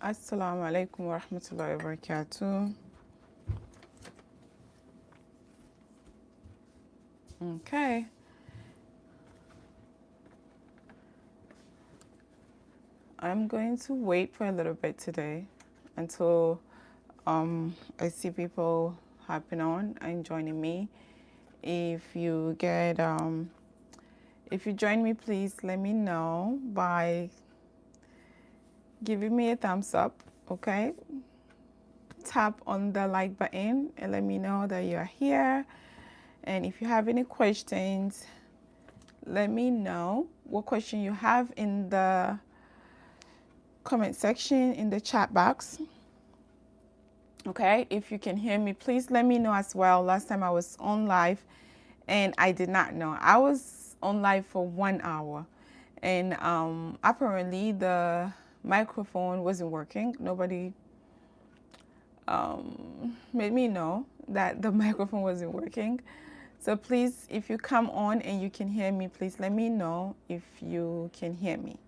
Assalamu alaikum wa rahmatullahi wa barakatuh. Okay. I'm going to wait for a little bit today until I see people hopping on and joining me. If you join me, please let me know by giving me a thumbs up, okay? Tap on the like button and let me know that you are here. And if you have any questions, let me know what question you have in the comment section in the chat box. Okay, if you can hear me, please let me know as well. Last time I was on live and I did not know. I was on live for 1 hour and apparently the microphone wasn't working. Nobody made me know that the microphone wasn't working. So please, if you come on and you can hear me, please let me know if you can hear me.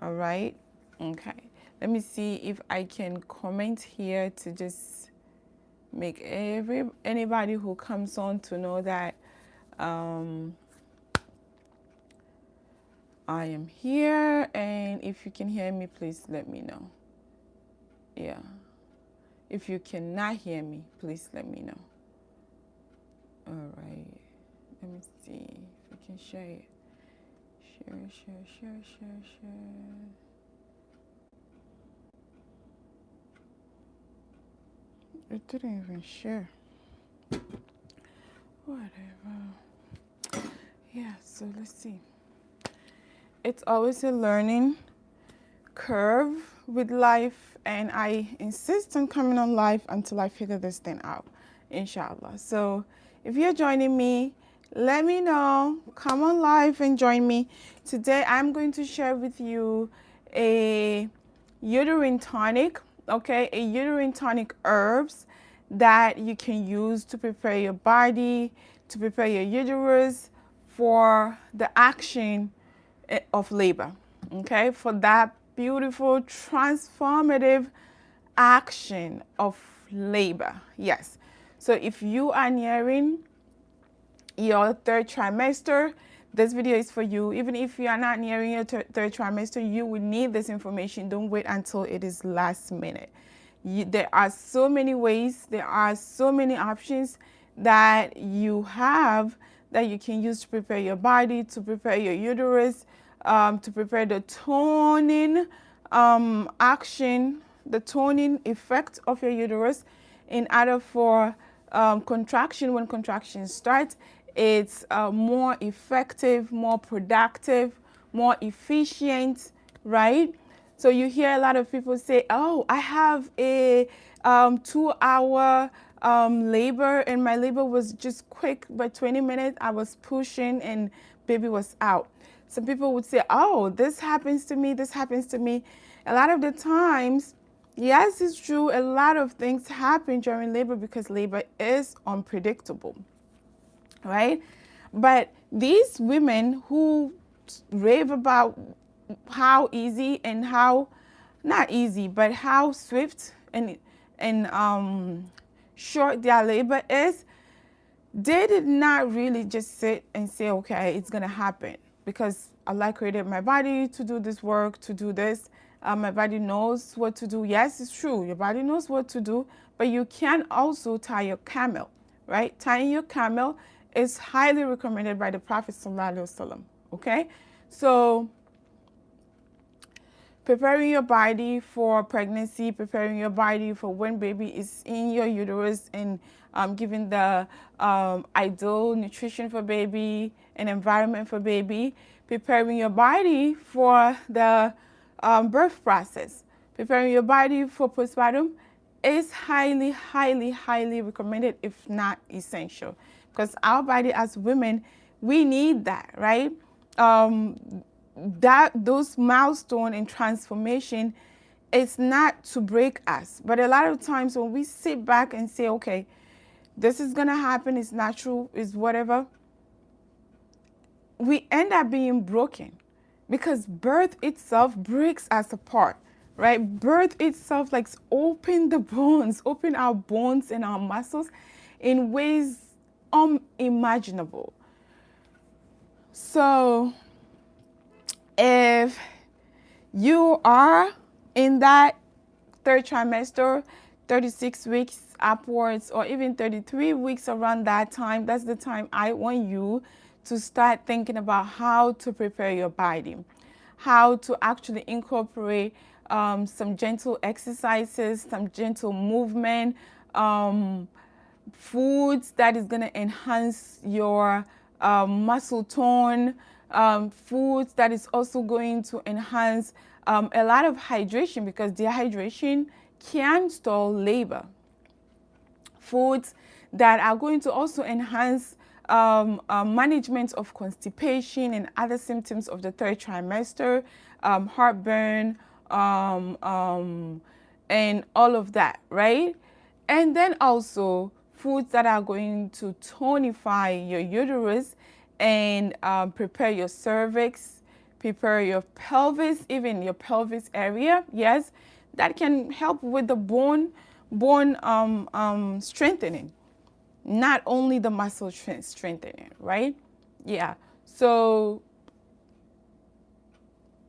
All right. Okay. Let me see if I can comment here to just make anybody who comes on to know that I am here. And if you can hear me, please let me know. Yeah. If you cannot hear me, please let me know. All right. Let me see if we can share it. Share. It didn't even share. Whatever. Yeah, so let's see. It's always a learning curve with life, and I insist on coming on live until I figure this thing out, inshallah. So if you're joining me, let me know. Come on live and join me. Today I'm going to share with you a uterine tonic, okay? A uterine tonic herbs that you can use to prepare your body, to prepare your uterus for the action of labor, okay? For that beautiful transformative action of labor. Yes. So if you are nearing your third trimester, this video is for you. Even if you are not nearing your third trimester, you will need this information. Don't wait until it is last minute. There are so many ways, there are so many options that you have that you can use to prepare your body, to prepare your uterus, to prepare the toning action, the toning effect of your uterus in order for contraction. When contraction starts, it's more effective, more productive, more efficient, right? So you hear a lot of people say, oh, I have a 2-hour labor and my labor was just quick, but 20 minutes I was pushing and baby was out. Some people would say, oh, this happens to me, this happens to me. A lot of the times, yes, it's true, a lot of things happen during labor because labor is unpredictable, right? But these women who rave about how easy and how, not easy, but how swift and short their labor is, they did not really just sit and say, okay, it's going to happen because Allah created my body to do this work, to do this. My body knows what to do. Yes, it's true. Your body knows what to do, but you can also tie your camel, right? Tying your camel is highly recommended by the Prophet Sallallahu Alaihi Wasallam, okay? So preparing your body for pregnancy, preparing your body for when baby is in your uterus, and giving the ideal nutrition for baby, an environment for baby, preparing your body for the birth process, preparing your body for postpartum is highly, highly, highly recommended, if not essential, because our body as women, we need that, right? Those milestone and transformation, it's not to break us, but a lot of times when we sit back and say, okay, this is gonna happen, it's natural, it's whatever, we end up being broken because birth itself breaks us apart, right? Birth itself like open the bones, open our bones and our muscles in ways unimaginable. So if you are in that third trimester, 36 weeks upwards, or even 33 weeks, around that time, that's the time I want you to start thinking about how to prepare your body, how to actually incorporate some gentle exercises, some gentle movement, foods that is going to enhance your muscle tone, foods that is also going to enhance a lot of hydration, because dehydration can stall labor. Foods that are going to also enhance management of constipation and other symptoms of the third trimester, heartburn, and all of that, right? And then also foods that are going to tonify your uterus and prepare your cervix, prepare your pelvis, even your pelvis area. Yes, that can help with the bone strengthening, not only the muscle strengthening, right? Yeah. So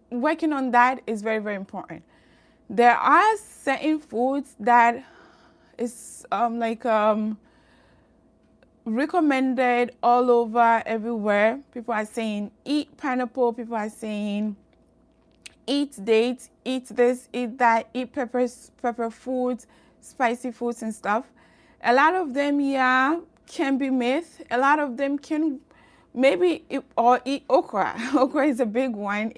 working on that is very, very important. There are certain foods that is recommended all over everywhere. People are saying eat pineapple. People are saying eat dates, eat this, eat that, eat pepper foods, spicy foods and stuff. A lot of them, yeah, can be myth. A lot of them can or eat okra. Okra is a big one.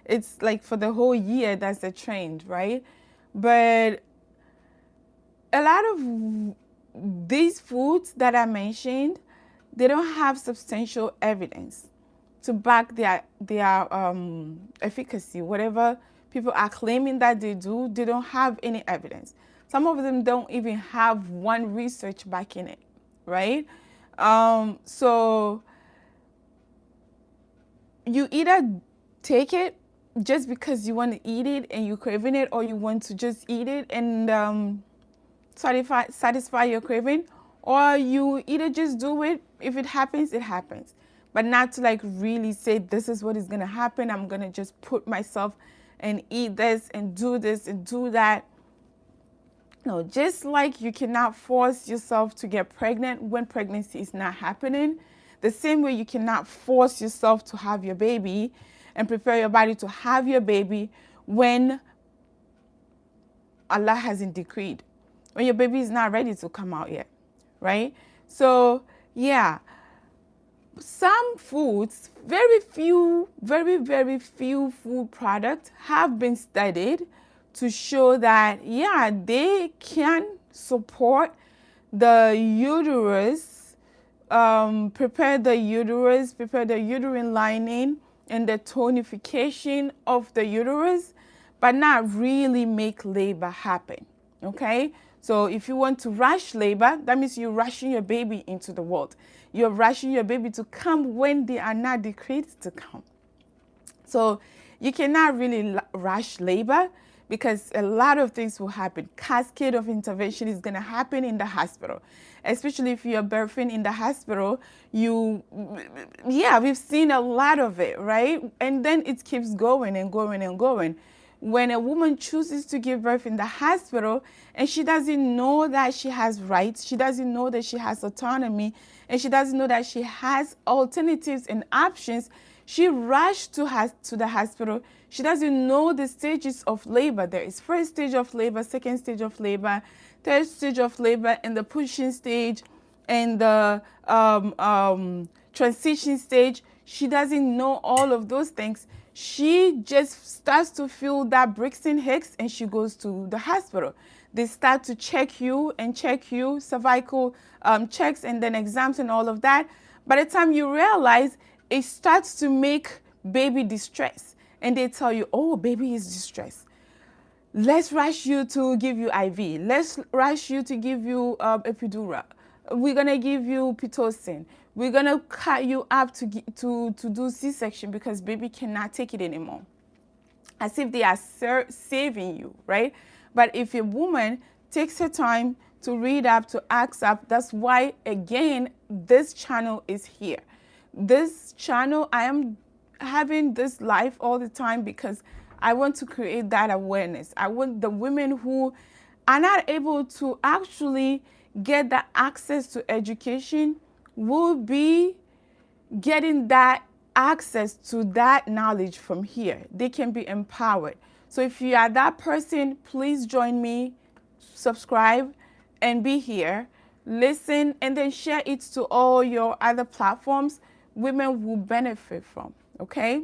It's like for the whole year, that's a trend, right? But a lot of these foods that I mentioned, they don't have substantial evidence to back their efficacy. Whatever people are claiming that they do, they don't have any evidence. Some of them don't even have one research backing it, right? So you either take it just because you want to eat it and you're craving it, or you want to just eat it and satisfy your craving, or you either just do it. If it happens, it happens. But not to like really say this is what is going to happen. I'm going to just put myself and eat this and do that. No, just like you cannot force yourself to get pregnant when pregnancy is not happening, the same way you cannot force yourself to have your baby and prepare your body to have your baby when Allah hasn't decreed, when your baby is not ready to come out yet, right? So, yeah, some foods, very very few food products have been studied to show that, yeah, they can support the uterus, prepare the uterine lining and the tonification of the uterus, but not really make labor happen, okay? So if you want to rush labor, that means you're rushing your baby into the world. You're rushing your baby to come when they are not decreed to come. So you cannot really rush labor, because a lot of things will happen. Cascade of intervention is going to happen in the hospital, especially if you're birthing in the hospital. We've seen a lot of it, right? And then it keeps going and going and going. When a woman chooses to give birth in the hospital and she doesn't know that she has rights, she doesn't know that she has autonomy, and she doesn't know that she has alternatives and options, she rushed to the hospital. She doesn't know the stages of labor. There is first stage of labor, second stage of labor, third stage of labor, and the pushing stage, and the transition stage. She doesn't know all of those things. She just starts to feel that Brixton Hicks and she goes to the hospital. They start to check you, cervical checks and then exams and all of that. By the time you realize, it starts to make baby distress. And they tell you, oh, baby is distressed. Let's rush you to give you IV. Let's rush you to give you epidural. We're going to give you Pitocin. We're going to cut you up to do C-section because baby cannot take it anymore. as if they are saving you, right? But if a woman takes her time to read up, to ask up, that's why, again, this channel is here. This channel, I am having this live all the time because I want to create that awareness. I want the women who are not able to actually get that access to education will be getting that access to that knowledge from here. They can be empowered. So if you are that person, please join me, subscribe, and be here. Listen, and then share it to all your other platforms women will benefit from, okay?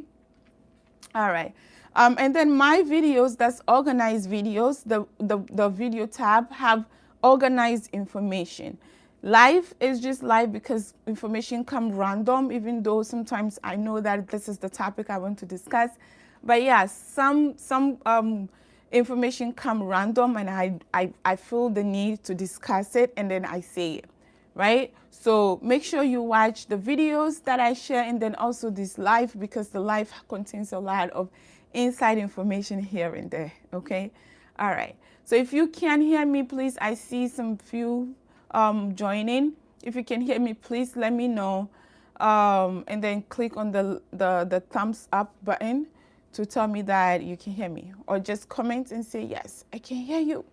All right. And then my videos, that's organized videos, the video tab have organized information. Live is just live because information come random, even though sometimes I know that this is the topic I want to discuss. But yeah, some information come random and I feel the need to discuss it and then I say it, right? So make sure you watch the videos that I share and then also this live because the live contains a lot of inside information here and there, okay? All right. So if you can hear me, please, I see some few joining. If you can hear me, please let me know. And then click on the thumbs up button to tell me that you can hear me. Or just comment and say, yes, I can hear you.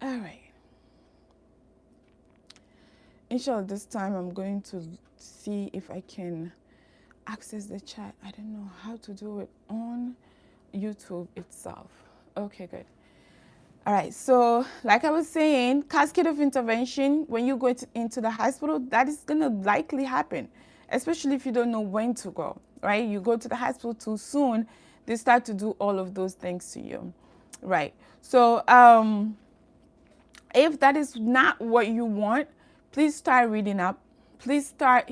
All right. Inshallah, this time I'm going to see if I can access the chat. I don't know how to do it on YouTube itself. Okay, good. All right, so like I was saying, cascade of intervention, when you go into the hospital, that is gonna likely happen, especially if you don't know when to go, right? You go to the hospital too soon, they start to do all of those things to you, right? So if that is not what you want, please start reading up. Please start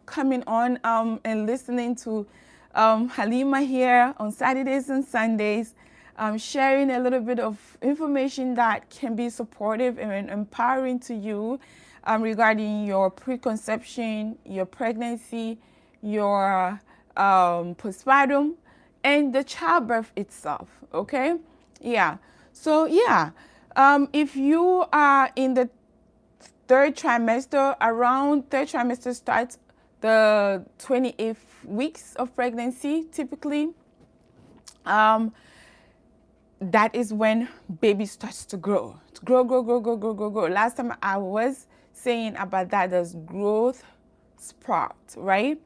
coming on and listening to Halima here on Saturdays and Sundays, sharing a little bit of information that can be supportive and empowering to you regarding your preconception, your pregnancy, your postpartum, and the childbirth itself, okay? Yeah, so yeah, if you are in the third trimester, around third trimester starts the 28th weeks of pregnancy, typically. That is when baby starts to grow. Grow. Last time I was saying about that, there's growth spurt, right?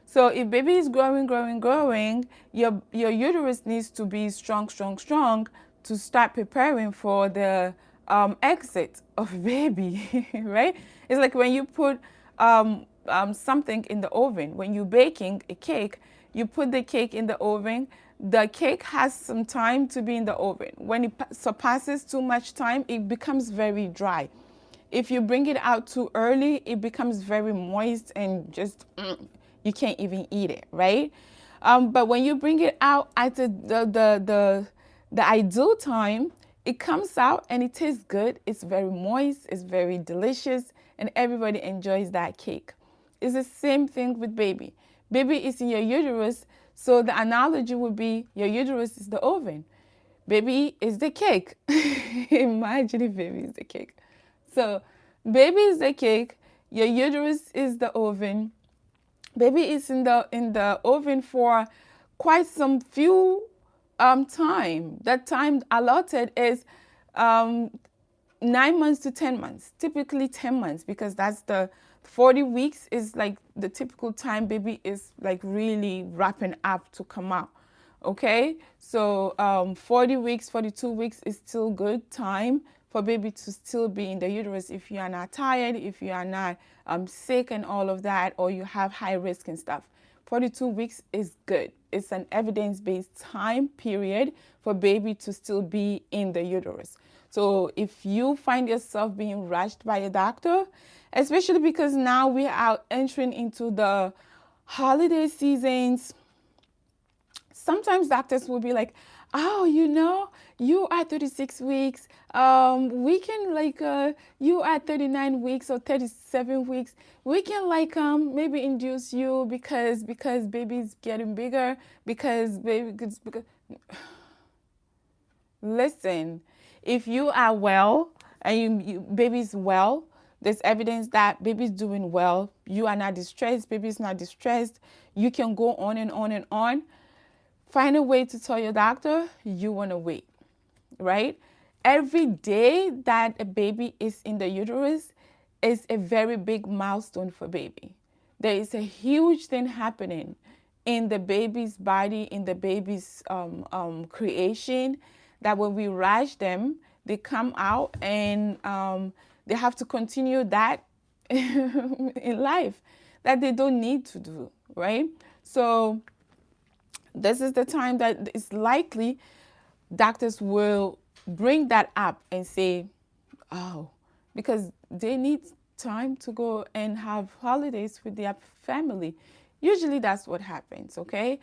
So if baby is growing, your uterus needs to be strong to start preparing for the exit of baby, right? It's like when you put something in the oven. When you're baking a cake, you put the cake in the oven. The cake has some time to be in the oven. When it surpasses too much time, it becomes very dry. If you bring it out too early, it becomes very moist and just you can't even eat it, right? But when you bring it out at the ideal time, it comes out and it tastes good. It's very moist, it's very delicious, and everybody enjoys that cake. It's the same thing with baby. Baby is in your uterus, so the analogy would be your uterus is the oven. Baby is the cake. Imagine if baby is the cake. So baby is the cake, your uterus is the oven. Baby is in the oven for quite some few time. That time allotted is 9 months to 10 months, typically 10 months, because that's the 40 weeks is like the typical time baby is like really wrapping up to come out. Okay, so 40 weeks, 42 weeks is still good time for baby to still be in the uterus if you are not tired, if you are not sick and all of that, or you have high risk and stuff. 42 weeks is good. It's an evidence-based time period for baby to still be in the uterus. So if you find yourself being rushed by a doctor, especially because now we are entering into the holiday seasons, sometimes doctors will be like, oh, you know, you are 36 weeks. We can like, you are 39 weeks or 37 weeks. We can like maybe induce you because baby's getting bigger, because baby gets bigger. Listen, if you are well and baby's well, there's evidence that baby's doing well. You are not distressed, baby's not distressed. You can go on and on and on. Find a way to tell your doctor you want to wait, right? Every day that a baby is in the uterus is a very big milestone for baby. There is a huge thing happening in the baby's body, in the baby's creation, that when we rush them, they come out and they have to continue that in life that they don't need to do, right? So this is the time that it's likely doctors will bring that up and say, oh, because they need time to go and have holidays with their family. Usually that's what happens, okay?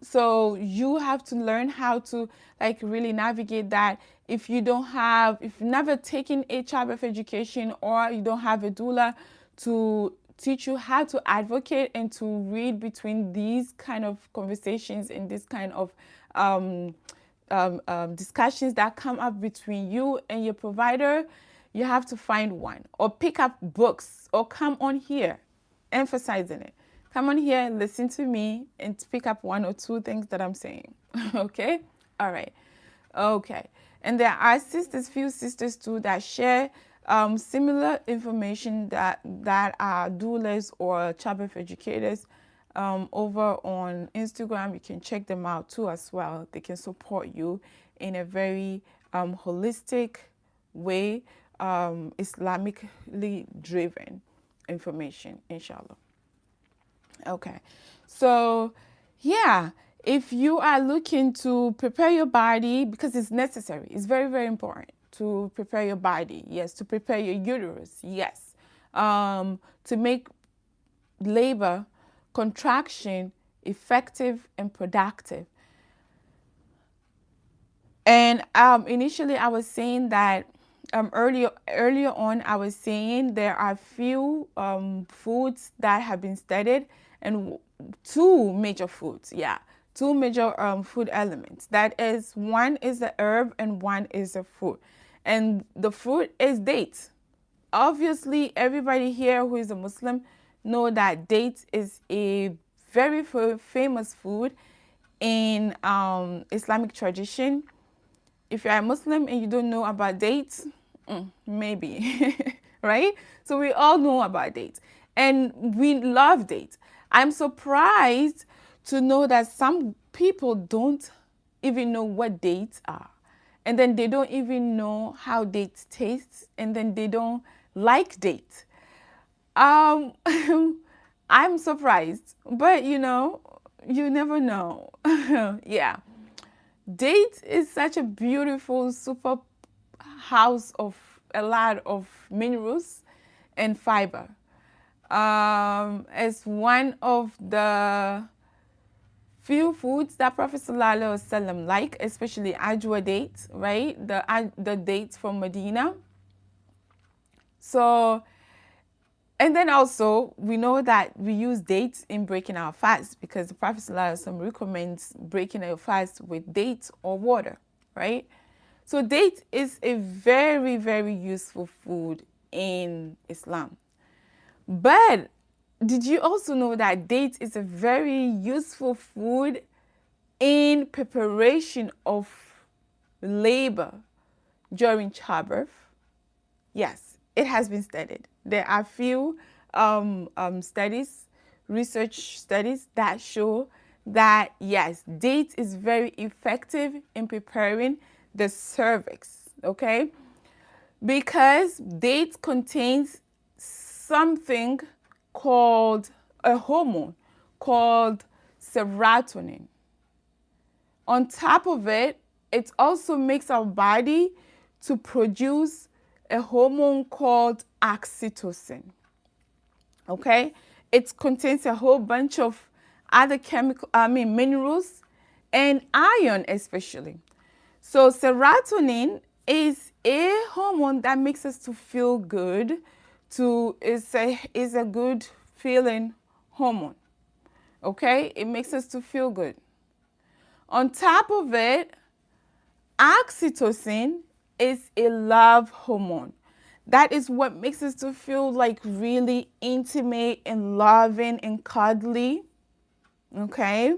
So you have to learn how to like really navigate that. If you've never taken a childbirth education, or you don't have a doula to teach you how to advocate and to read between these kind of conversations and this kind of discussions that come up between you and your provider, you have to find one or pick up books or come on here, emphasizing it. Come on here, listen to me, and pick up one or two things that I'm saying. Okay? All right. Okay. And there are few sisters too, that share similar information that are doulas or childbirth educators over on Instagram. You can check them out too as well. They can support you in a very holistic way, Islamically driven information, inshallah. Okay, so yeah, if you are looking to prepare your body, because it's necessary, it's very, very important to prepare your body, yes, to prepare your uterus, yes, to make labor, contraction effective and productive. And initially I was saying that earlier on I was saying there are few foods that have been studied, and two major foods, two major food elements. That is, one is the herb and one is the fruit. And the fruit is dates. Obviously, everybody here who is a Muslim know that dates is a very famous food in Islamic tradition. If you're a Muslim and you don't know about dates, maybe, right? So we all know about dates and we love dates. I'm surprised to know that some people don't even know what dates are. And then they don't even know how dates taste, and then they don't like dates. I'm surprised, but you never know. Yeah. Date is such a beautiful super house of a lot of minerals and fiber. It's one of the few foods that Prophet ﷺ like, especially ajwa dates, right? The dates from Medina. So, and then also we know that we use dates in breaking our fast, because the Prophet ﷺ recommends breaking your fast with dates or water, right? So date is a very, very useful food in Islam. But did you also know that date is a very useful food in preparation of labor during childbirth? Yes, it has been studied. There are few research studies that show that yes, date is very effective in preparing the cervix, okay? Because date contains something called a hormone called serotonin. On top of it, it also makes our body to produce a hormone called oxytocin. Okay? It contains a whole bunch of other minerals and iron especially. So serotonin is a hormone that makes us to feel good. Is a good feeling hormone. Okay? It makes us to feel good. On top of it, Oxytocin is a love hormone. That is what makes us to feel like really intimate and loving and cuddly. Okay?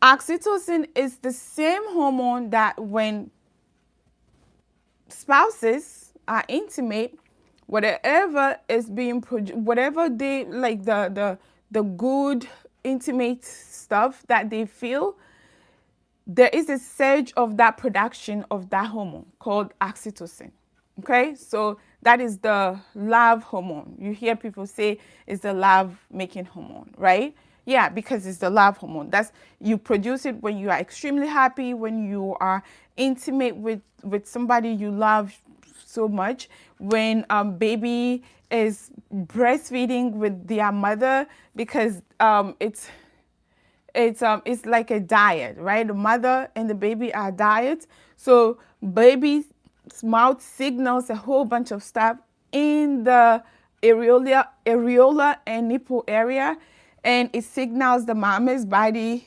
Oxytocin is the same hormone that when spouses are intimate, whatever is being produced, whatever they like, the good intimate stuff that they feel, there is a surge of that production of that hormone called oxytocin. Okay, so that is the love hormone. You hear people say it's the love making hormone, right? Yeah, because it's the love hormone. That's, you produce it when you are extremely happy, when you are intimate with somebody you love so much, when baby is breastfeeding with their mother, because it's like a diet, right? The mother and the baby are diet. So baby's mouth signals a whole bunch of stuff in the areola and nipple area, and it signals the mama's body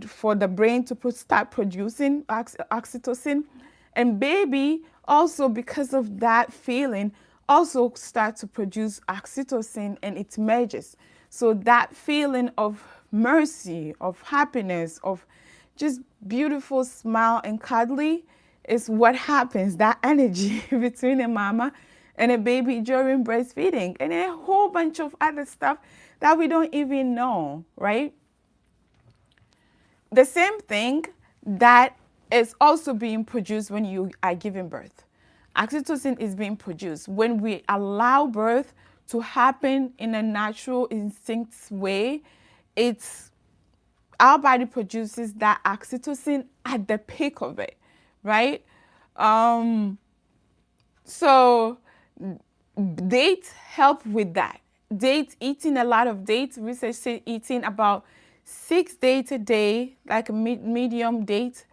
for the brain to start producing oxytocin. And baby also, because of that feeling, also start to produce oxytocin, and it merges. So that feeling of mercy, of happiness, of just beautiful smile and cuddly is what happens, that energy between a mama and a baby during breastfeeding, and a whole bunch of other stuff that we don't even know, right? The same thing that is also being produced when you are giving birth. Oxytocin is being produced when we allow birth to happen in a natural, instinct way. It's our body produces that oxytocin at the peak of it, right? So dates help with that. Dates, eating a lot of dates, research says eating about 6 dates a day, like a medium date,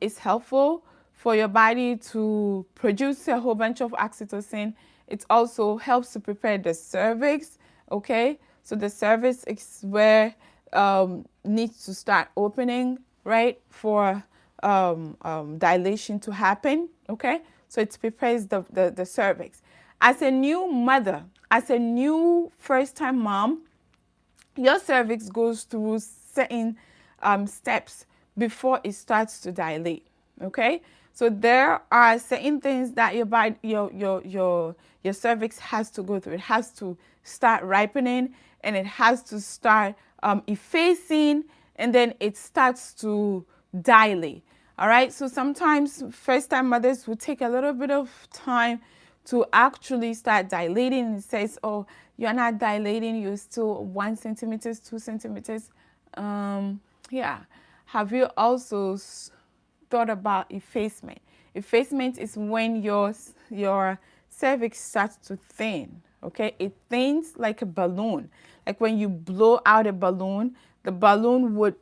is helpful for your body to produce a whole bunch of oxytocin. It also helps to prepare the cervix, okay? So the cervix is where needs to start opening, right, for dilation to happen, okay? So it prepares the cervix. As a new mother, as a new first-time mom, your cervix goes through certain steps before it starts to dilate, okay? So there are certain things that your body, your cervix has to go through. It has to start ripening, and it has to start effacing, and then it starts to dilate. All right, so sometimes first-time mothers will take a little bit of time to actually start dilating, and it says, oh, you're not dilating, you're still 1 centimeters, 2 centimeters. Yeah. Have you also thought about effacement? Effacement is when your cervix starts to thin, okay? It thins like a balloon. Like when you blow out a balloon, the balloon would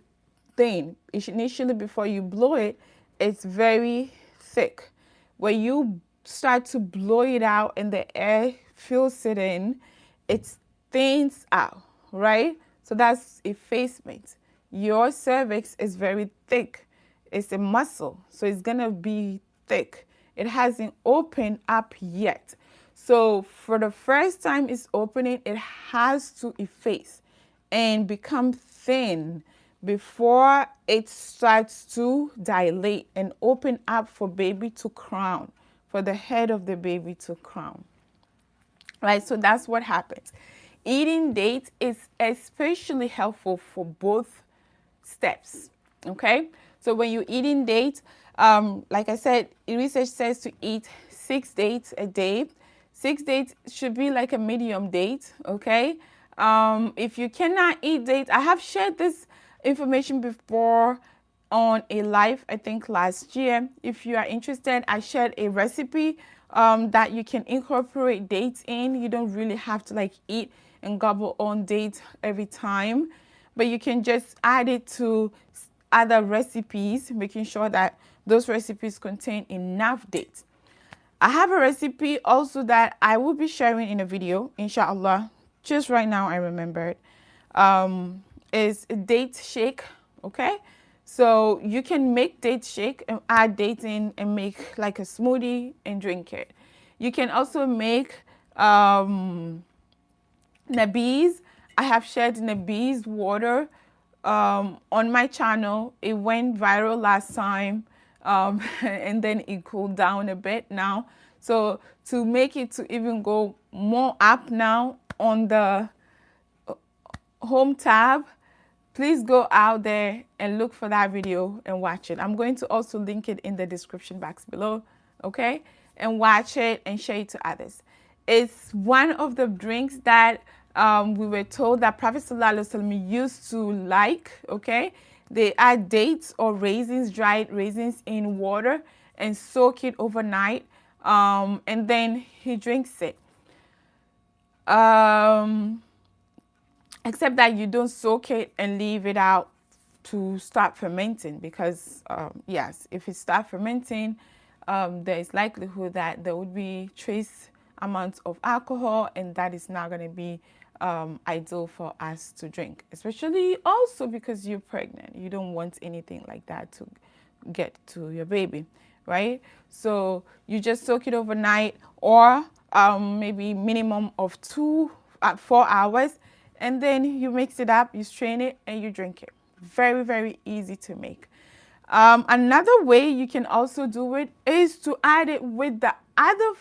thin. Initially, before you blow it, it's very thick. When you start to blow it out and the air fills it in, it thins out, right? So that's effacement. Your cervix is very thick. It's a muscle, so it's gonna be thick. It hasn't opened up yet. So for the first time it's opening, it has to efface and become thin before it starts to dilate and open up for baby to crown, for the head of the baby to crown. Right, so that's what happens. Eating dates is especially helpful for both steps, okay? So when you're eating dates, like I said, research says to eat 6 dates a day. 6 dates should be like a medium date, okay? If you cannot eat dates, I have shared this information before on a live, I think last year. If you are interested, I shared a recipe that you can incorporate dates in. You don't really have to like eat and gobble on dates every time, but you can just add it to other recipes, making sure that those recipes contain enough dates. I have a recipe also that I will be sharing in a video, inshallah. Just right now I remembered. Is a date shake, okay? So you can make date shake and add dates in and make like a smoothie and drink it. You can also make Nabiz. I have shared Nabiz water on my channel. It went viral last time, and then it cooled down a bit now. So to make it to even go more up now on the home tab, please go out there and look for that video and watch it. I'm going to also link it in the description box below, okay? And watch it and share it to others. It's one of the drinks that we were told that Prophet ﷺ used to like, okay? They add dates or raisins, dried raisins in water and soak it overnight, and then he drinks it. Except that you don't soak it and leave it out to start fermenting, because yes, if it starts fermenting, there is likelihood that there would be trace amounts of alcohol, and that is not going to be ideal for us to drink, especially also because you're pregnant. You don't want anything like that to get to your baby, right? So you just soak it overnight, or maybe minimum of 4 hours, and then you mix it up, you strain it, and you drink it. Very, very easy to make. Another way you can also do it is to add it with the other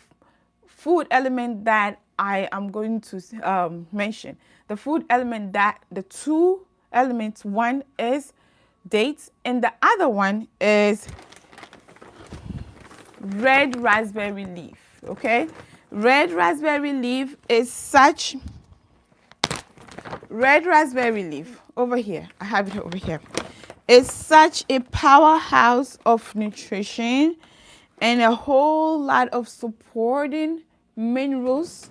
food element that I am going to mention. The food element that the two elements, one is dates and the other one is red raspberry leaf, okay? Red raspberry leaf is such, red raspberry leaf over here, I have it over here. It's such a powerhouse of nutrition and a whole lot of supporting minerals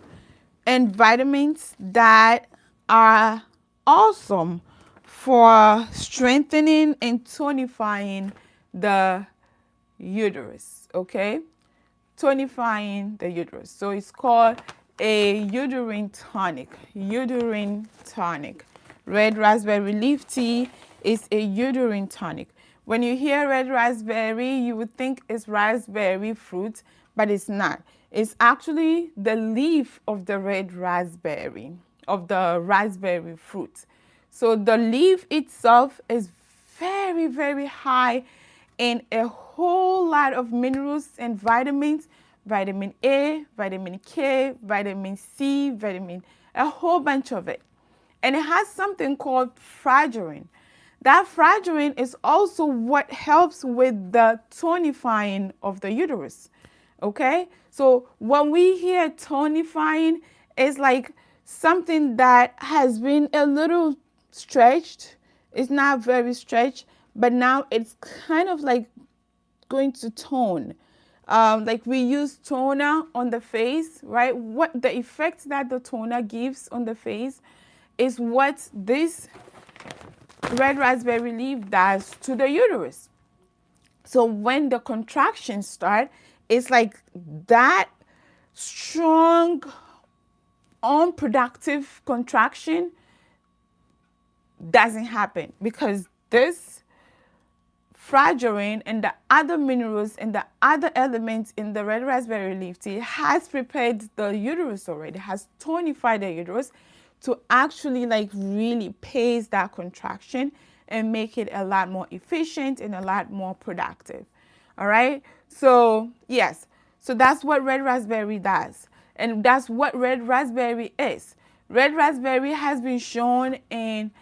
and vitamins that are awesome for strengthening and tonifying the uterus, okay? Tonifying the uterus. So it's called a uterine tonic. Uterine tonic. Red raspberry leaf tea is a uterine tonic. When you hear red raspberry, you would think it's raspberry fruit, but it's not. It's actually the leaf of the red raspberry, of the raspberry fruit. So the leaf itself is very, very high in a whole lot of minerals and vitamins, vitamin A, vitamin K, vitamin C, a whole bunch of it. And it has something called fragrine. That fragrine is also what helps with the tonifying of the uterus, okay? So when we hear tonifying, it's like something that has been a little stretched. It's not very stretched, but now it's kind of like going to tone. Like we use toner on the face, right? What the effect that the toner gives on the face is what this red raspberry leaf does to the uterus. So when the contractions start, it's like that strong, unproductive contraction doesn't happen, because this fragrine and the other minerals and the other elements in the red raspberry leaf tea has prepared the uterus already, has tonified the uterus to actually like really pace that contraction and make it a lot more efficient and a lot more productive. All right. So yes, so that's what red raspberry does. And that's what red raspberry is. Red raspberry has been shown in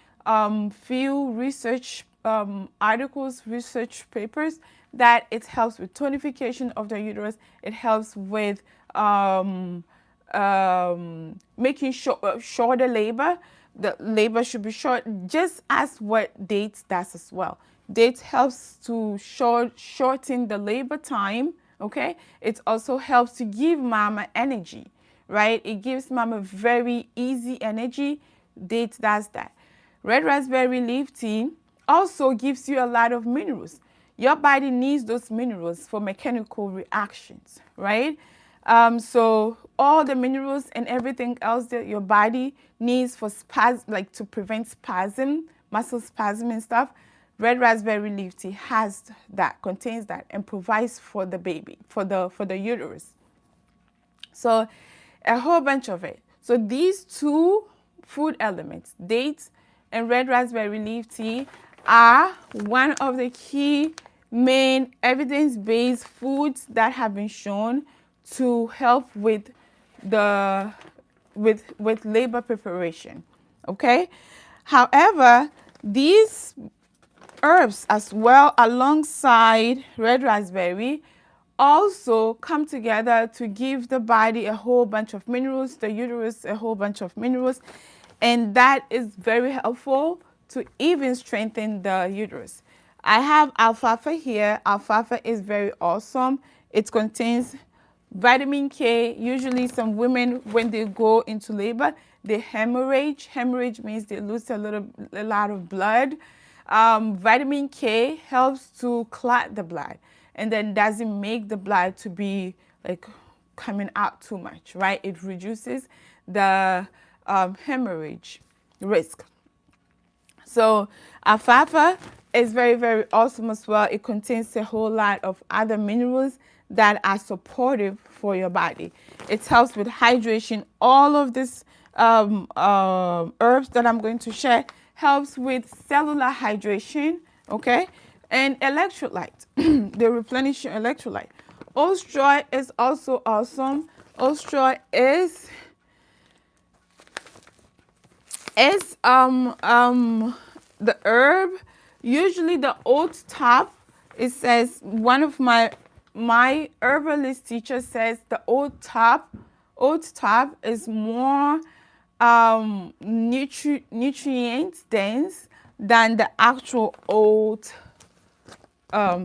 few research articles, research papers, that it helps with tonification of the uterus. It helps with making shorter labor. The labor should be short, just as what dates does as well. Dates helps to shorten the labor time, okay? It also helps to give mama energy, right? It gives mama very easy energy. Dates does that. Red raspberry leaf tea also gives you a lot of minerals. Your body needs those minerals for mechanical reactions, right? So all the minerals and everything else that your body needs for spasm, like to prevent spasm, muscle spasm and stuff, red raspberry leaf tea has that, contains that, and provides for the baby, for the uterus. So a whole bunch of it. So these two food elements, dates and red raspberry leaf tea, are one of the key main evidence-based foods that have been shown to help with the with labor preparation. Okay? However, these herbs as well, alongside red raspberry, also come together to give the body a whole bunch of minerals, the uterus a whole bunch of minerals, and that is very helpful to even strengthen the uterus. I have alfalfa here. Alfalfa is very awesome. It contains vitamin K. Usually some women, when they go into labor, they hemorrhage. Hemorrhage means they lose a lot of blood. Vitamin K helps to clot the blood and then doesn't make the blood to be like coming out too much, right? It reduces the hemorrhage risk. So alfalfa is very, very awesome as well. It contains a whole lot of other minerals that are supportive for your body. It helps with hydration. All of these herbs that I'm going to share helps with cellular hydration, okay? And electrolyte. They replenish your electrolyte. Ostroy is also awesome. Ostroy is the herb, usually the oat top. It says, one of my herbalist teacher says the oat top is more nutrient dense than the actual oat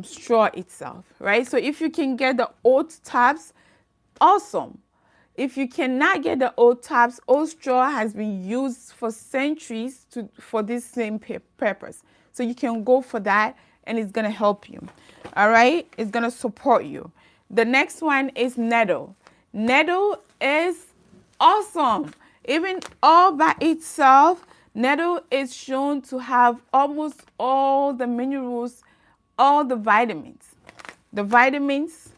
straw itself, right? So if you can get the oat tops, awesome. If you cannot get the oat tops, oat straw has been used for centuries for this same purpose. So you can go for that, and it's going to help you. All right? It's going to support you. The next one is nettle. Nettle is awesome. Even all by itself, nettle is shown to have almost all the minerals, all the vitamins. The vitamins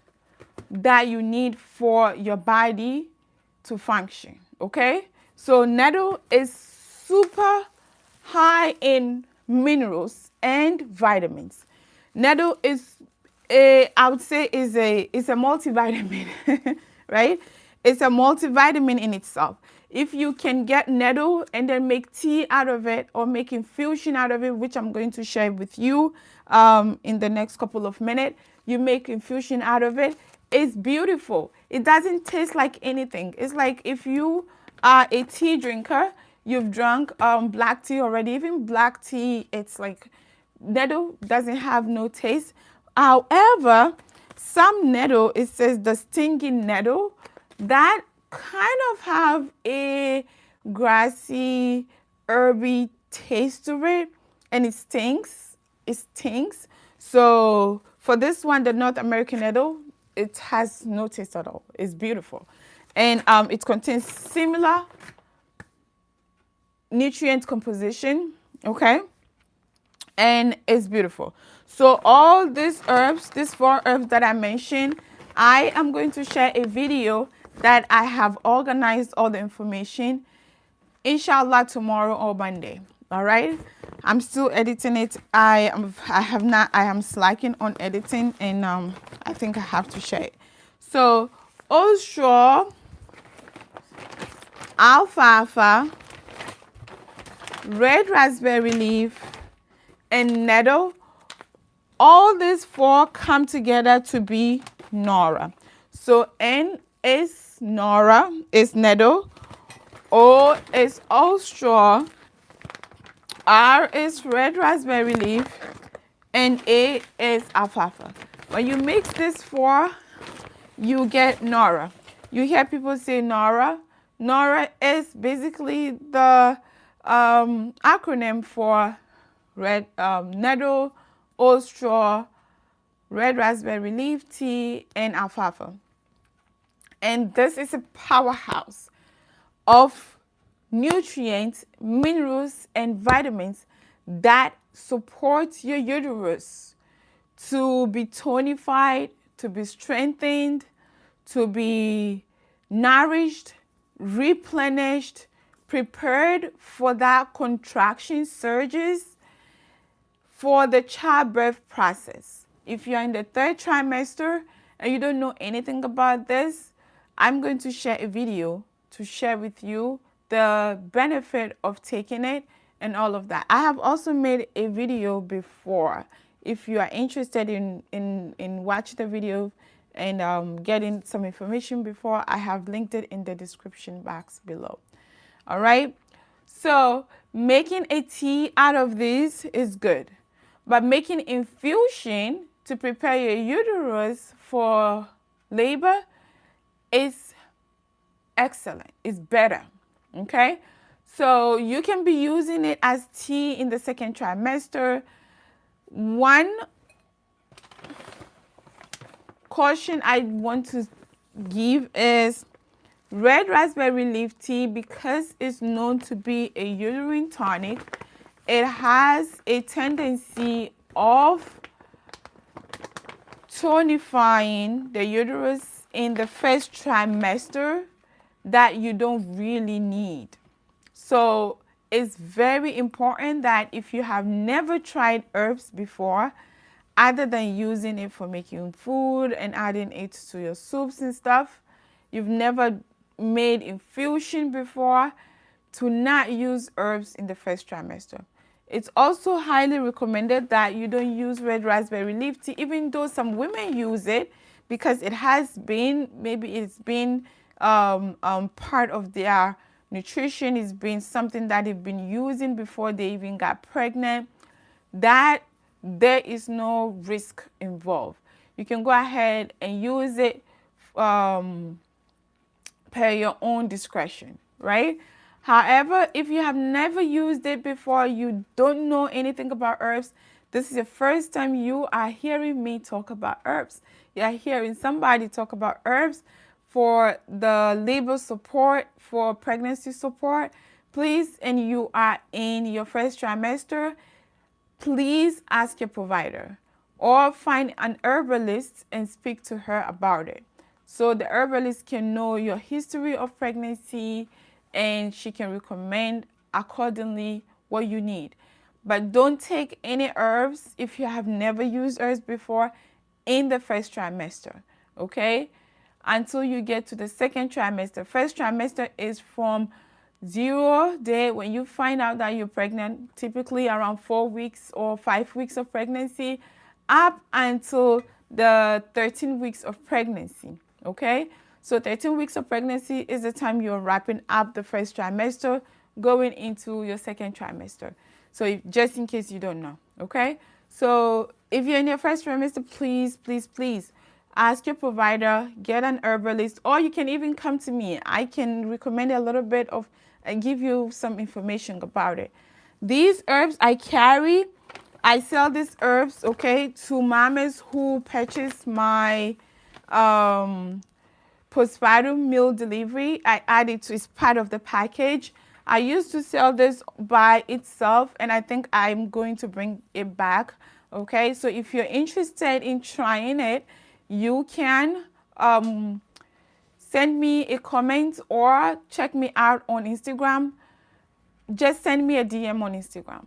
that you need for your body to function, okay? So nettle is super high in minerals and vitamins. Nettle is I would say is a multivitamin, right? It's a multivitamin in itself. If you can get nettle and then make tea out of it or make infusion out of it, which I'm going to share with you in the next couple of minutes, you make infusion out of it. It's beautiful. It doesn't taste like anything. It's like if you are a tea drinker, you've drunk black tea already. Even black tea, it's like nettle doesn't have no taste. However, some nettle, it says the stinging nettle, that kind of have a grassy, herby taste to it, and it stings. It stings. So for this one, the North American nettle, it has no taste at all. It's beautiful. And it contains similar nutrient composition, okay? And it's beautiful. So all these herbs, these 4 herbs that I mentioned, I am going to share a video that I have organized all the information, inshallah, tomorrow or Monday. All right, I'm still editing it. I am slacking on editing, and I think I have to share it. So oat straw, alfalfa, red raspberry leaf, and nettle, all these 4 come together to be Nora. So N is Nora, is nettle, O is oat straw, R is red raspberry leaf, and A is alfalfa. When you mix these 4, you get Nora. You hear people say Nora. Nora is basically the acronym for red nettle, oat straw, red raspberry leaf tea, and alfalfa. And this is a powerhouse of nutrients, minerals, and vitamins that supports your uterus to be tonified, to be strengthened, to be nourished, replenished, prepared for that contraction surges for the childbirth process. If you're in the 3rd trimester and you don't know anything about this, I'm going to share a video to share with you the benefit of taking it and all of that. I have also made a video before. If you are interested in watching the video and getting some information before, I have linked it in the description box below. All right. So making a tea out of this is good, but making infusion to prepare your uterus for labor is excellent. It's better. Okay. So you can be using it as tea in the 2nd trimester. One caution I want to give is red raspberry leaf tea, because it's known to be a uterine tonic. It has a tendency of tonifying the uterus in the 1st trimester that you don't really need. So it's very important that if you have never tried herbs before, other than using it for making food and adding it to your soups and stuff, you've never made infusion before, to not use herbs in the 1st trimester. It's also highly recommended that you don't use red raspberry leaf tea, even though some women use it because it has been, maybe it's been part of their nutrition. It's been something that they've been using before they even got pregnant. That there is no risk involved. You can go ahead and use it per your own discretion, right? However, if you have never used it before, you don't know anything about herbs, this is the first time you are hearing me talk about herbs. You are hearing somebody talk about herbs for the labor support, for pregnancy support, please, and you are in your 1st trimester, please ask your provider or find an herbalist and speak to her about it. So the herbalist can know your history of pregnancy and she can recommend accordingly what you need. But don't take any herbs if you have never used herbs before in the 1st trimester, okay? Until you get to the 2nd trimester. 1st trimester is from 0 day when you find out that you're pregnant, typically around 4 weeks or 5 weeks of pregnancy, up until the 13 weeks of pregnancy, okay? So 13 weeks of pregnancy is the time you're wrapping up the 1st trimester, going into your 2nd trimester. So just in case you don't know, okay? So if you're in your 1st trimester, please, please, please ask your provider, get an herbalist, or you can even come to me. I can recommend a little bit of and give you some information about it. These herbs I carry, I sell these herbs, okay, to mamas who purchase my postpartum meal delivery. I add it to, it's part of the package. I used to sell this by itself, and I think I'm going to bring it back, okay? So if you're interested in trying it, you can send me a comment or check me out on Instagram. Just send me a DM on Instagram.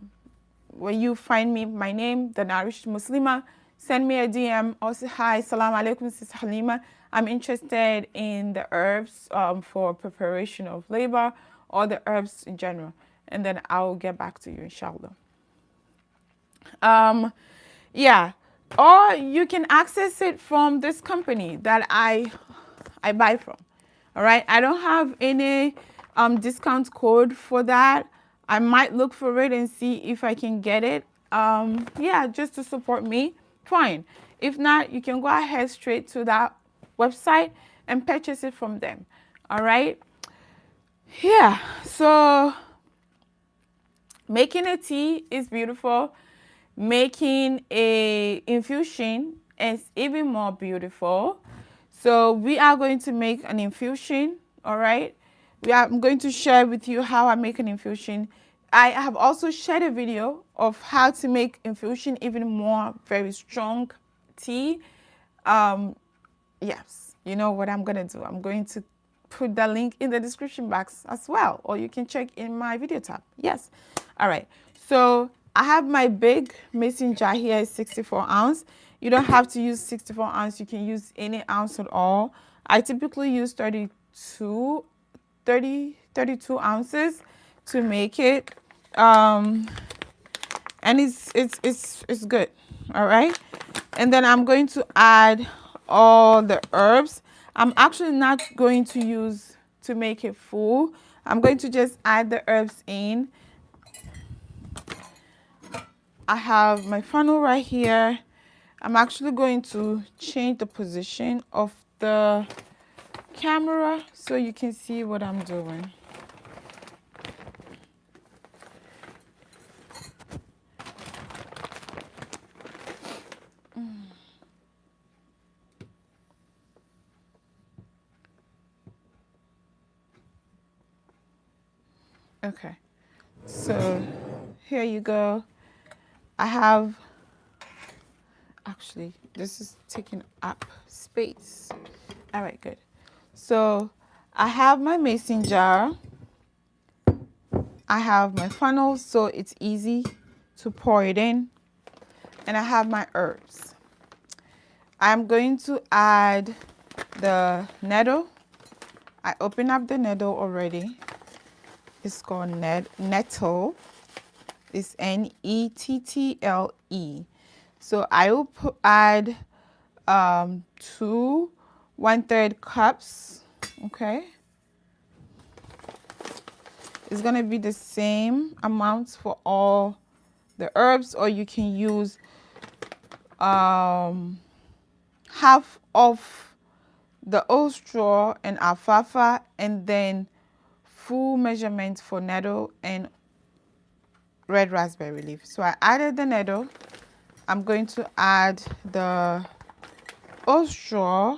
When you find me, my name, the Nourished Muslimah, send me a DM or say, hi, salam alaikum, Sis Halima. I'm interested in the herbs for preparation of labor or the herbs in general. And then I'll get back to you, inshallah. Yeah. Or you can access it from this company that I buy from. All right. I don't have any discount code for that. I might look for it and see if I can get it. Yeah, just to support me. Fine. If not, you can go ahead straight to that website and purchase it from them. All right. Yeah. So making a tea is beautiful. Making a infusion is even more beautiful. So we are going to make an infusion, all right? I'm going to share with you how I make an infusion. I have also shared a video of how to make infusion even more very strong tea. Yes, you know what I'm going to do. I'm going to put the link in the description box as well, or you can check in my video tab. Yes. All right. So I have my big mason jar here, is 64 ounce. You don't have to use 64 ounce. You can use any ounce at all. I typically use 32 ounces to make it. And it's good. All right. And then I'm going to add all the herbs. I'm actually not going to use to make it full. I'm going to just add the herbs in. I have my funnel right here. I'm actually going to change the position of the camera so you can see what I'm doing. Okay, so here you go. I have, actually, this is taking up space. All right, good. So I have my mason jar. I have my funnel, so it's easy to pour it in. And I have my herbs. I'm going to add the nettle. I opened up the nettle already. It's called nettle. It's Nettle. So I will add 2 1/3 cups. Okay. It's gonna be the same amounts for all the herbs, or you can use half of the old straw and alfalfa, and then full measurement for nettle and red raspberry leaf. So I added the nettle. I'm going to add the old straw.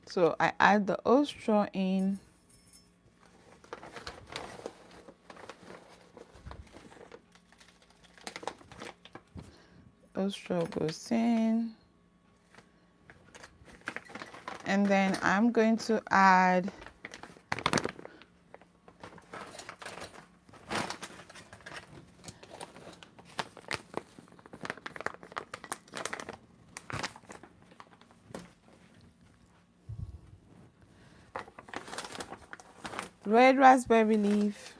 So I add the old straw in. Old straw goes in. And then I'm going to add red raspberry leaf.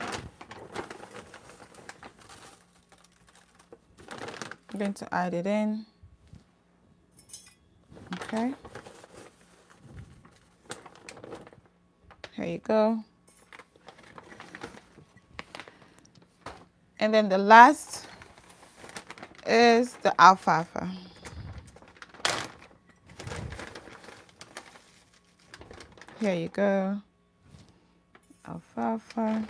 I'm going to add it in. Okay. Here you go. And then the last is the alfalfa. Here you go. Alfalfa.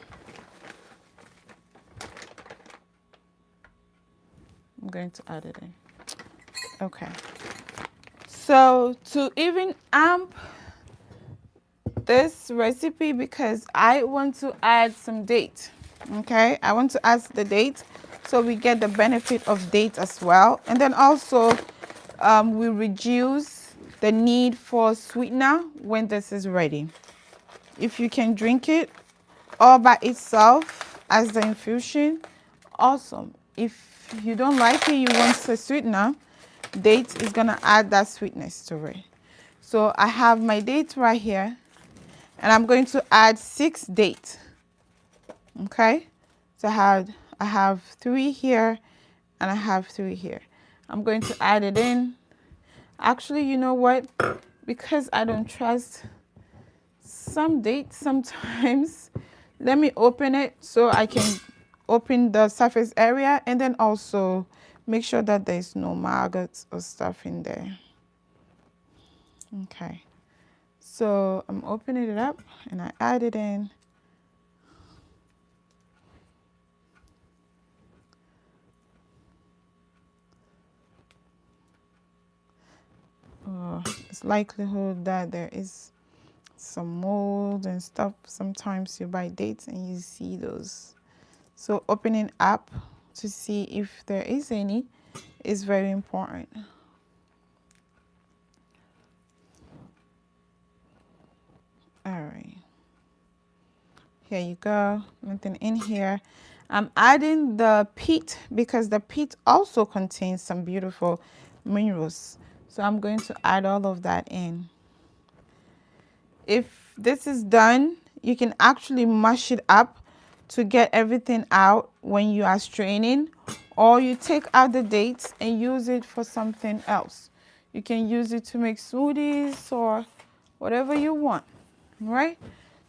I'm going to add it in. Okay. So to even amp this recipe, because I want to add some date. Okay, I want to add the date so we get the benefit of date as well. And then also we reduce the need for sweetener when this is ready. If you can drink it all by itself as the infusion, awesome. If you don't like it, you want a sweetener, date is gonna add that sweetness to it. So I have my date right here, and I'm going to add 6 dates. Okay, so I have 3 here, and I have 3 here. I'm going to add it in. Actually, you know what? Because I don't trust some dates sometimes, let me open it so I can open the surface area, and then also make sure that there's no maggots or stuff in there. Okay, so I'm opening it up and I add it in. there's likelihood that there is some mold and stuff. Sometimes you buy dates and you see those. So opening up to see if there is any is very important. All right. Here you go. Nothing in here. I'm adding the peat because the peat also contains some beautiful minerals. So I'm going to add all of that in. If this is done, you can actually mush it up to get everything out when you are straining, or you take out the dates and use it for something else. You can use it to make smoothies or whatever you want, right?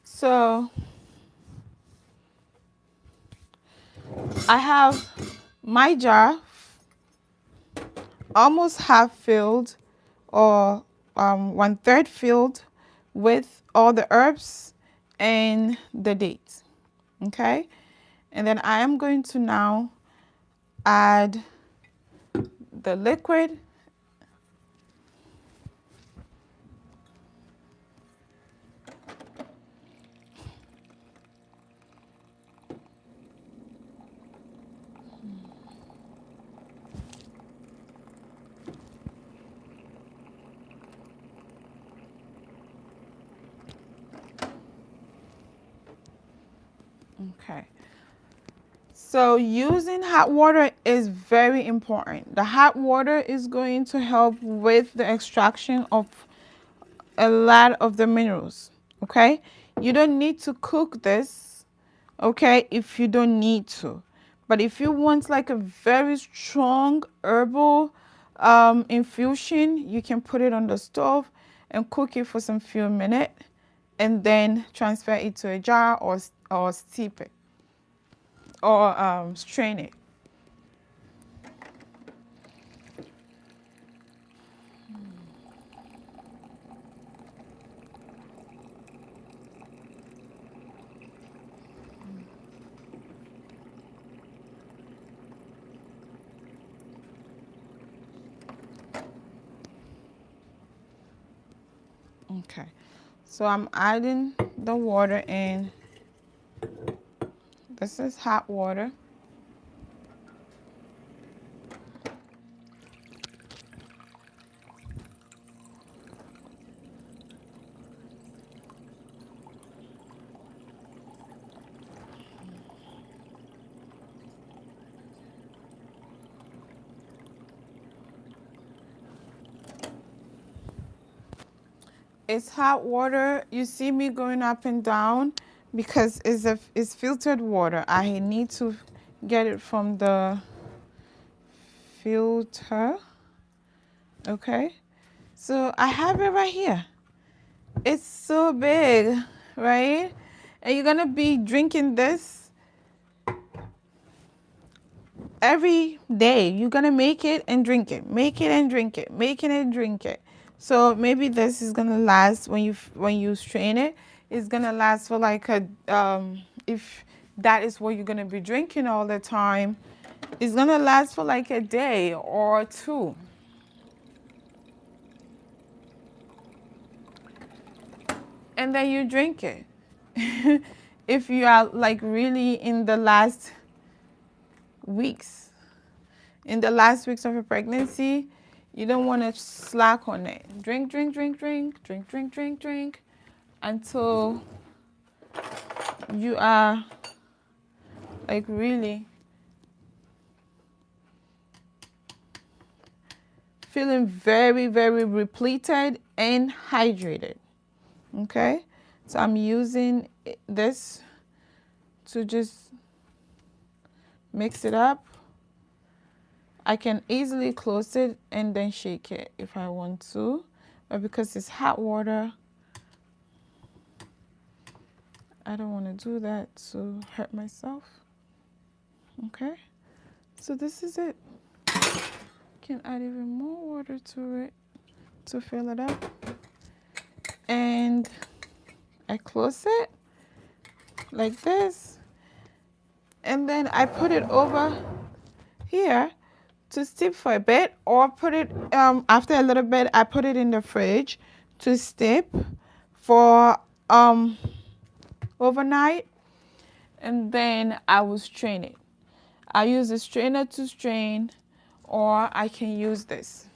So I have my jar almost half filled, or 1/3 filled with all the herbs and the dates. Okay, and then I am going to now add the liquid. Okay, so using hot water is very important. The hot water is going to help with the extraction of a lot of the minerals. Okay, you don't need to cook this, okay, if you don't need to. But if you want like a very strong herbal infusion, you can put it on the stove and cook it for some few minutes and then transfer it to a jar or steep it or strain it. Okay, so I'm adding the water in. This is hot water. It's hot water. You see me going up and down because it's filtered water. I need to get it from the filter. Okay, so I have it right here. It's so big, right? And you're gonna be drinking this every day. You're gonna make it and drink it, make it and drink it, make it and drink it. So maybe this is gonna last when you strain it. It's gonna last for like a if that is what you're gonna be drinking all the time, it's gonna last for like a day or two. And then you drink it. If you are like really in the last weeks, of a pregnancy, you don't want to slack on it. Drink, drink, drink, drink, drink, drink, drink, drink, until you are like really feeling very, very repleted and hydrated. Okay, so I'm using this to just mix it up. I can easily close it and then shake it if I want to, but because it's hot water, I don't want to do that to hurt myself. Okay, so this is it. Can add even more water to it to fill it up, and I close it like this, and then I put it over here to steep for a bit, or put it after a little bit I put it in the fridge to steep for overnight, and then I will strain it. I use a strainer to strain, or I can use this.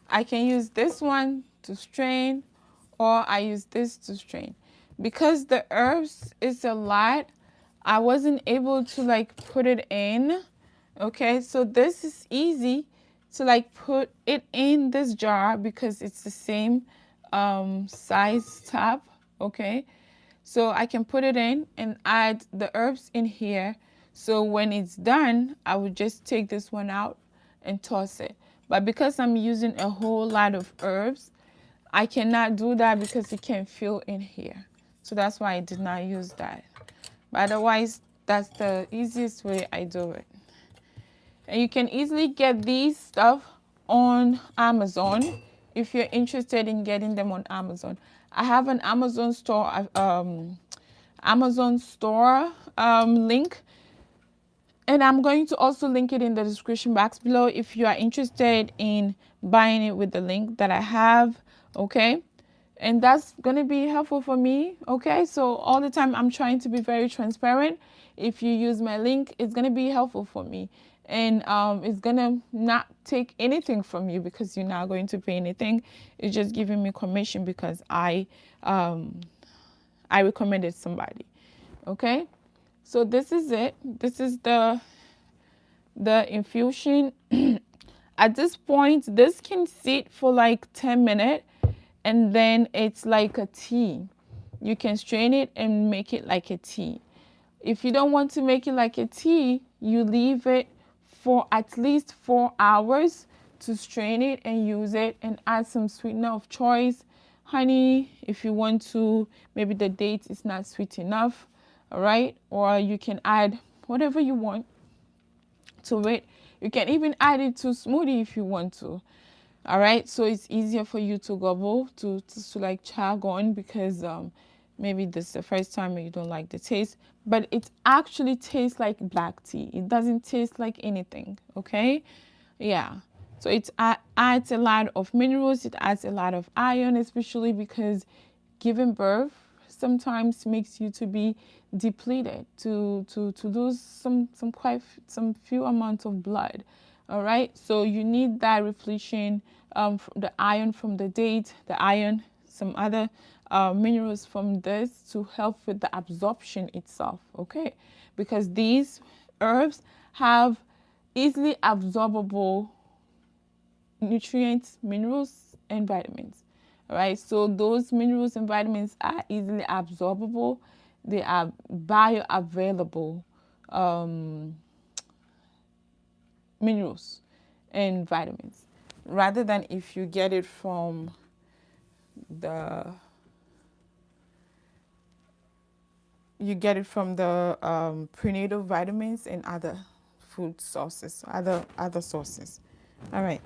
I can use this one to strain, or I use this to strain. Because the herbs is a lot, I wasn't able to like put it in. Okay, so this is easy to like put it in this jar because it's the same size tap. Okay, so I can put it in and add the herbs in here. So when it's done, I would just take this one out and toss it. But because I'm using a whole lot of herbs, I cannot do that because it can fill in here. So that's why I did not use that. But otherwise, that's the easiest way I do it. And you can easily get these stuff on Amazon if you're interested in getting them on Amazon. I have an Amazon store link, and I'm going to also link it in the description box below if you are interested in buying it with the link that I have. Okay, and that's going to be helpful for me. Okay, so all the time I'm trying to be very transparent. If you use my link, it's going to be helpful for me, and it's going to not take anything from you because you're not going to pay anything. It's just giving me commission because I recommended somebody. Okay, so this is it. This is the infusion. At this point, this can sit for like 10 minutes, and then it's like a tea. You can strain it and make it like a tea. If you don't want to make it like a tea, you leave it for at least 4 hours to strain it and use it, and add some sweetener of choice. Honey, if you want to, maybe the date is not sweet enough, all right? Or you can add whatever you want to it. You can even add it to smoothie if you want to. All right, so it's easier for you to gobble, to like chug on, because maybe this is the first time you don't like the taste, but it actually tastes like black tea. It doesn't taste like anything. Okay, yeah. So it adds a lot of minerals. It adds a lot of iron, especially because giving birth sometimes makes you to be depleted, to lose some few amounts of blood. All right, so you need that repletion, the iron from the date, the iron, some other minerals from this to help with the absorption itself. Okay, because these herbs have easily absorbable nutrients, minerals, and vitamins. All right, so those minerals and vitamins are easily absorbable. They are bioavailable minerals and vitamins, rather than if you get it from the prenatal vitamins and other food sources, other sources. All right.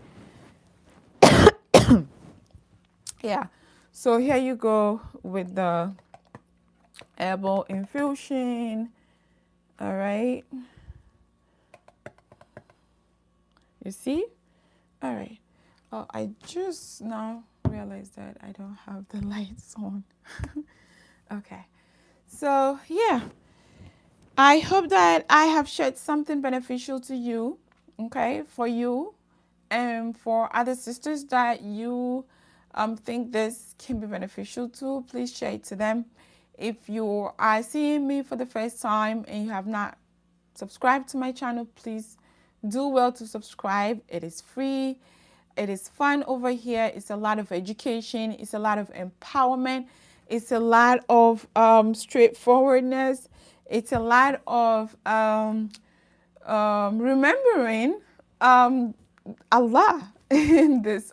Yeah, so here you go with the herbal infusion. All right, you see? All right. Oh, I just now realized that I don't have the lights on. Okay, so yeah, I hope that I have shared something beneficial to you, okay, for you and for other sisters that you think this can be beneficial to. Please share it to them. If you are seeing me for the first time and you have not subscribed to my channel, please do well to subscribe. It is free. It is fun over here. It's a lot of education. It's a lot of empowerment. It's a lot of straightforwardness. It's a lot of remembering Allah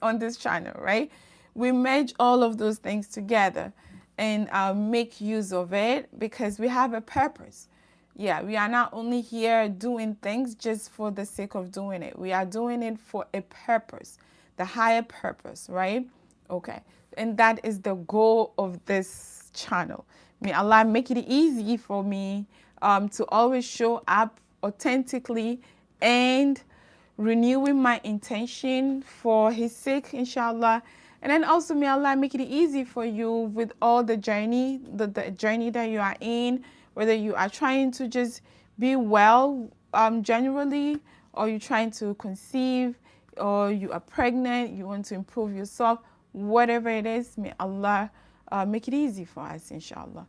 on this channel, right? We merge all of those things together and make use of it because we have a purpose. Yeah, we are not only here doing things just for the sake of doing it. We are doing it for a purpose, the higher purpose, right? Okay, and that is the goal of this channel. May Allah make it easy for me to always show up authentically and renewing my intention for His sake, inshallah. And then also may Allah make it easy for you with all the journey, the journey that you are in, whether you are trying to just be well generally, or you're trying to conceive, or you are pregnant, you want to improve yourself, whatever it is, may Allah make it easy for us, inshallah.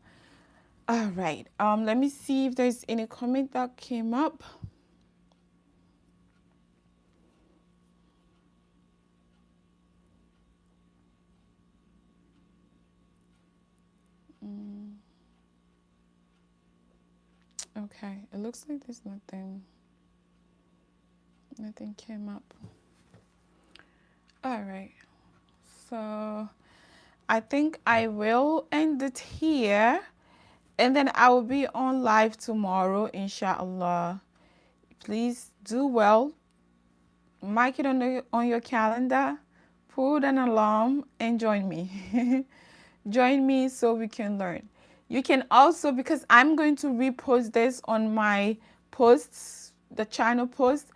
All right, let me see if there's any comment that came up. Okay, it looks like there's nothing came up. All right, so I think I will end it here, and then I will be on live tomorrow, inshallah. Please do well. Mark it on your calendar, put an alarm, and join me. Join me so we can learn. You can also, because I'm going to repost this on my posts, the channel post,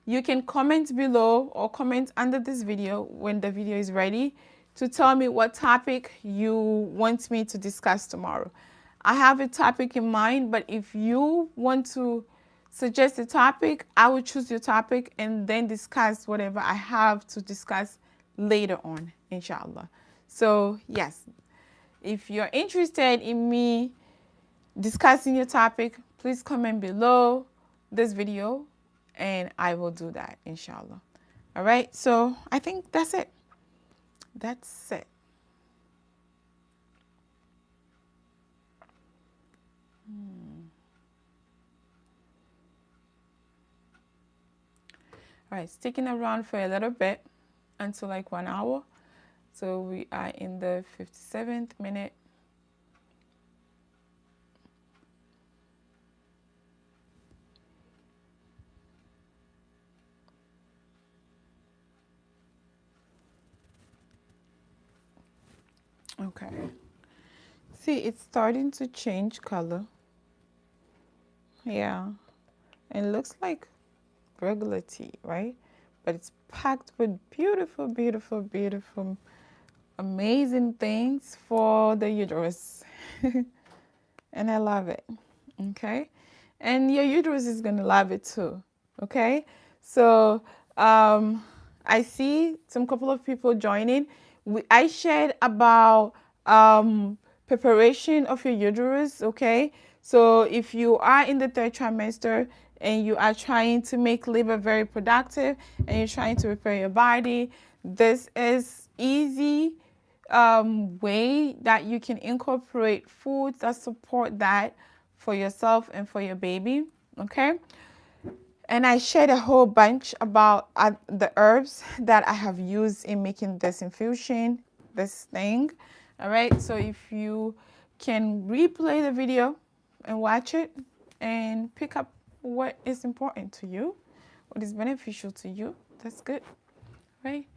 you can comment below or comment under this video when the video is ready to tell me what topic you want me to discuss tomorrow. I have a topic in mind, but if you want to suggest a topic, I will choose your topic and then discuss whatever I have to discuss later on, inshallah. So yes, if you're interested in me discussing your topic, please comment below this video and I will do that, inshallah. All right, so I think that's it. That's it. All right, sticking around for a little bit until like 1 hour. So we are in the 57th minute. Okay. See, it's starting to change color. Yeah. It looks like regular tea, right? But it's packed with beautiful, beautiful, beautiful, amazing things for the uterus. And I love it. Okay. And your uterus is going to love it too. Okay. So I see some couple of people joining. I shared about preparation of your uterus. Okay. So if you are in the third trimester and you are trying to make labor very productive and you're trying to prepare your body, this is easy way that you can incorporate foods that support that for yourself and for your baby. Okay. And I shared a whole bunch about the herbs that I have used in making this infusion, this thing. All right. So if you can replay the video and watch it and pick up what is important to you, what is beneficial to you, that's good. Right.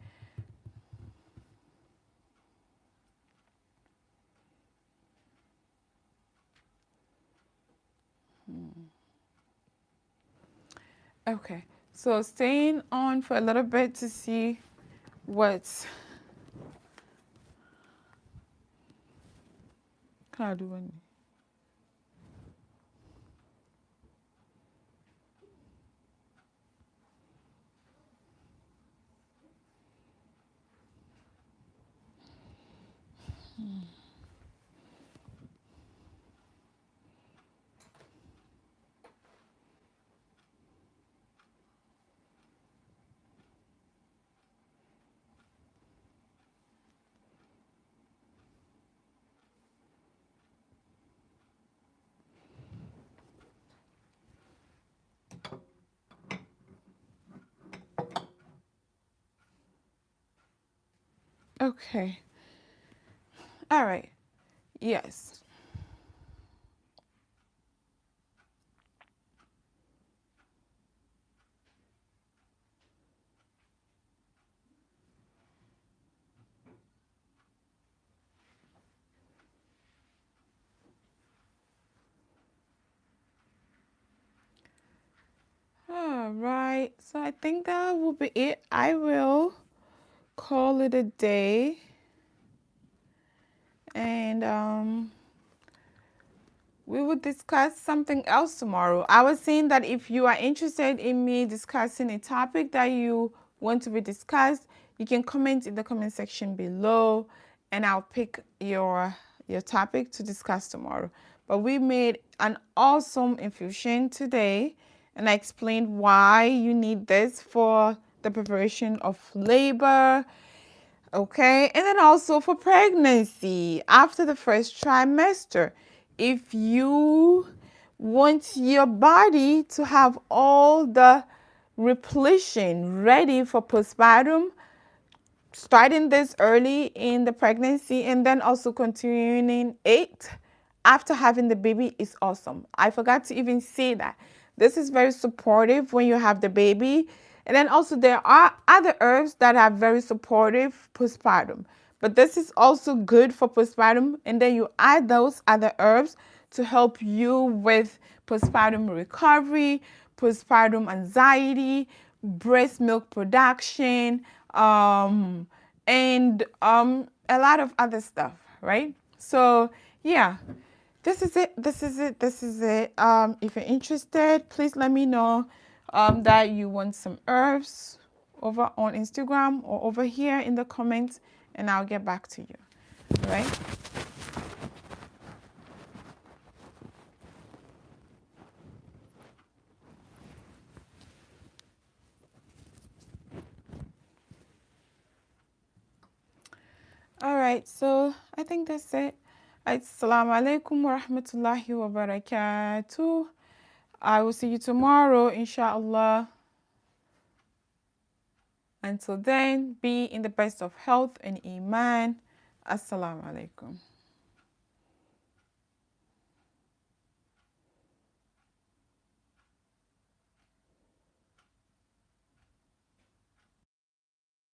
Okay, so staying on for a little bit to see what's doing. Okay. All right. Yes. All right. So I think that will be it. I will call it a day. And we will discuss something else tomorrow. I was saying that if you are interested in me discussing a topic that you want to be discussed, you can comment in the comment section below and I'll pick your topic to discuss tomorrow. But we made an awesome infusion today and I explained why you need this for the preparation of labor. Okay, and then also for pregnancy after the first trimester. If you want your body to have all the repletion ready for postpartum, starting this early in the pregnancy and then also continuing it after having the baby is awesome. I forgot to even say that. This is very supportive when you have the baby. And then also there are other herbs that are very supportive postpartum. But this is also good for postpartum. And then you add those other herbs to help you with postpartum recovery, postpartum anxiety, breast milk production, and a lot of other stuff, right? So yeah, this is it. If you're interested, please let me know that you want some herbs over on Instagram or over here in the comments, and I'll get back to you. All right? All right, so I think that's it. Assalamu alaikum wa rahmatullahi wa barakatuh. I will see you tomorrow, inshallah. Until then, be in the best of health and iman. Assalamu alaikum.